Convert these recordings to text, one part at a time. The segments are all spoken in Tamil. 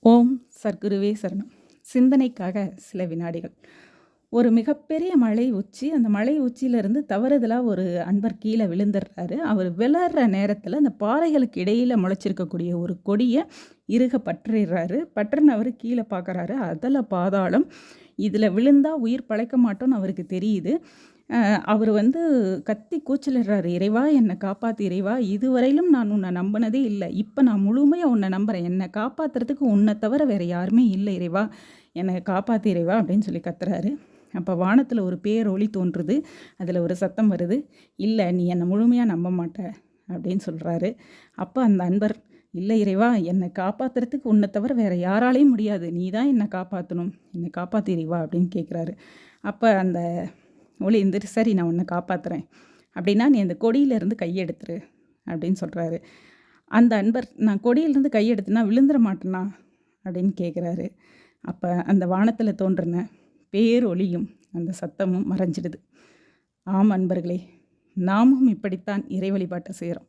ஓம் சர்க்குருவே சரணம். சிந்தனைக்காக சில வினாடிகள். ஒரு மிகப்பெரிய மலை உச்சி. அந்த மலை உச்சியிலிருந்து தவறுதலா ஒரு அன்பர் கீழ விழுந்துடுறாரு. அவர் விழற நேரத்தில அந்த பாறைகளுக்கு இடையில முளைச்சிருக்கக்கூடிய ஒரு கொடிய இறுக பற்றிடுறாரு. பற்றினவரு கீழ பார்க்குறாரு. அதல பாதாளம். இதில விழுந்தா உயிர் பிழைக்க மாட்டோம்னு அவருக்கு தெரியுது. அவர் கத்தி கூச்சலிடுறாரு, "இறைவா என்னை காப்பாத்து இறைவா! இதுவரையிலும் நான் உன்னை நம்பினதே இல்லை. இப்போ நான் முழுமையாக உன்னை நம்புகிறேன். என்னை காப்பாற்றுறதுக்கு உன்னை தவிர வேறு யாருமே இல்லை இறைவா! என்னை காப்பாத்து இறைவா!" அப்படின்னு சொல்லி கத்துறாரு. அப்போ வானத்தில் ஒரு பேரொளி தோன்றுது. அதில் ஒரு சத்தம் வருது, "இல்லை, நீ என்னை முழுமையாக நம்ப மாட்ட" அப்படின்னு சொல்கிறாரு. அப்போ அந்த அன்பர், "இல்லை இறைவா, என்னை காப்பாற்றுறதுக்கு உன்னை தவிர வேறு யாராலையும் முடியாது. நீ தான் என்னை காப்பாற்றணும். என்னை காப்பாத்து இறைவா!" அப்படின்னு கேட்குறாரு. அப்போ அந்த ஒளி இருந்துட்டு, "சரி, நான் உன்னை காப்பாற்றுறேன். அப்படின்னா நீ அந்த கொடியிலேருந்து கையெடுத்துரு" அப்படின்னு சொல்கிறாரு. அந்த அன்பர், "நான் கொடியிலேருந்து கையெடுத்துனா விழுந்துட மாட்டேனா?" அப்படின்னு கேட்குறாரு. அப்போ அந்த வானத்தில் தோன்றின பேரொளியும் அந்த சத்தமும் மறைஞ்சிடுது. ஆம் அன்பர்களே, நாமும் இப்படித்தான் இறை வழிபாட்டை செய்கிறோம்.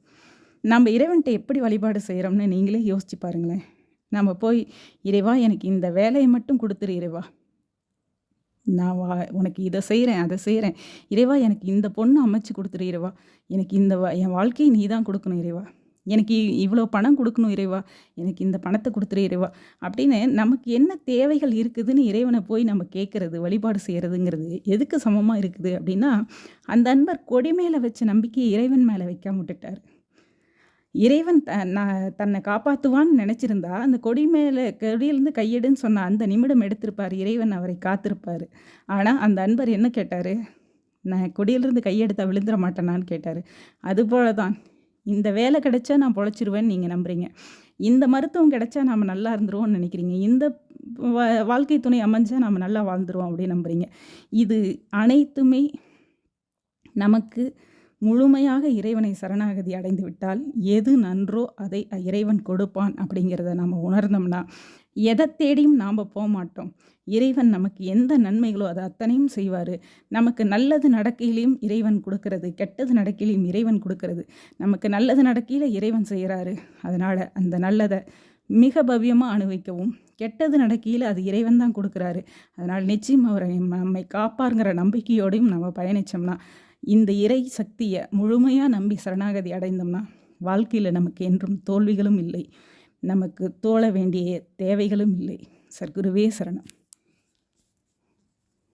நம்ம இறைவன்கிட்ட எப்படி வழிபாடு செய்கிறோம்னு நீங்களே யோசிச்சு பாருங்களேன். நம்ம போய், "இறைவா, எனக்கு இந்த வேலையை மட்டும் கொடுத்துரு இறைவா. நான் உனக்கு இதை செய்கிறேன், அதை செய்கிறேன். இறைவா, எனக்கு இந்த பொண்ணு அமைச்சு கொடுத்துரு இறைவா. எனக்கு இந்த என் வாழ்க்கையை நீ தான் கொடுக்கணும் இறைவா. எனக்கு இவ்வளோ பணம் கொடுக்கணும் இறைவா. எனக்கு இந்த பணத்தை கொடுத்துரு இறைவா." அப்படின்னு நமக்கு என்ன தேவைகள் இருக்குதுன்னு இறைவனை போய் நம்ம கேட்குறது, வழிபாடு செய்கிறதுங்கிறது எதுக்கு சமமாக இருக்குது அப்படின்னா, அந்த அன்பர் கொடி மேலே வச்ச நம்பிக்கையை இறைவன் மேலே வைக்காம விட்டுட்டார். இறைவன் தன்னை காப்பாற்றுவான்னு நினச்சிருந்தா, அந்த கொடியிலேருந்து கையெடுன்னு சொன்ன அந்த நிமிடம் எடுத்திருப்பார். இறைவன் அவரை காத்திருப்பார். ஆனால் அந்த அன்பர் என்ன கேட்டார்? "நான் கொடியிலேருந்து கையெடுத்தா விழுந்துட மாட்டேனான்னு" கேட்டார். அதுபோல தான், இந்த வேலை கிடைச்சா நான் பொழைச்சிருவேன்னு நீங்கள் நம்புறீங்க. இந்த மருத்துவம் கிடைச்சா நாம் நல்லா இருந்துருவோம்னு நினைக்கிறீங்க. இந்த வாழ்க்கை துணை அமைஞ்சா நாம் நல்லா வாழ்ந்துருவோம் அப்படின்னு நம்புறீங்க. இது அனைத்துமே நமக்கு முழுமையாக இறைவனை சரணாகதி அடைந்து விட்டால் எது நன்றோ அதை இறைவன் கொடுப்பான் அப்படிங்கிறத நம்ம உணர்ந்தோம்னா, எதை தேடியும் நாம் போக மாட்டோம். இறைவன் நமக்கு எந்த நன்மைகளோ அதை அத்தனையும் செய்வார். நமக்கு நல்லது நடக்கையிலையும் இறைவன் கொடுக்கறது, கெட்டது நடக்கையிலையும் இறைவன் கொடுக்கறது. நமக்கு நல்லது நடக்கையில் இறைவன் செய்கிறாரு. அதனால் அந்த நல்லதை மிக பவ்யமாக அனுபவிக்கவும், கெட்டது நடக்கையில் அது இறைவன் தான் கொடுக்குறாரு. அதனால் நிச்சயம் அவரை நம்மை காப்பாருங்கிற நம்பிக்கையோடையும் நம்ம பயணித்தோம்னா, இந்த இறை சக்தியை முழுமையாக நம்பி சரணாகதி அடைந்தோம்னா, வாழ்க்கையில் நமக்கு என்றும் தோல்விகளும் இல்லை, நமக்கு தோழ வேண்டிய தேவைகளும் இல்லை. சர்க்குருவே சரணம்.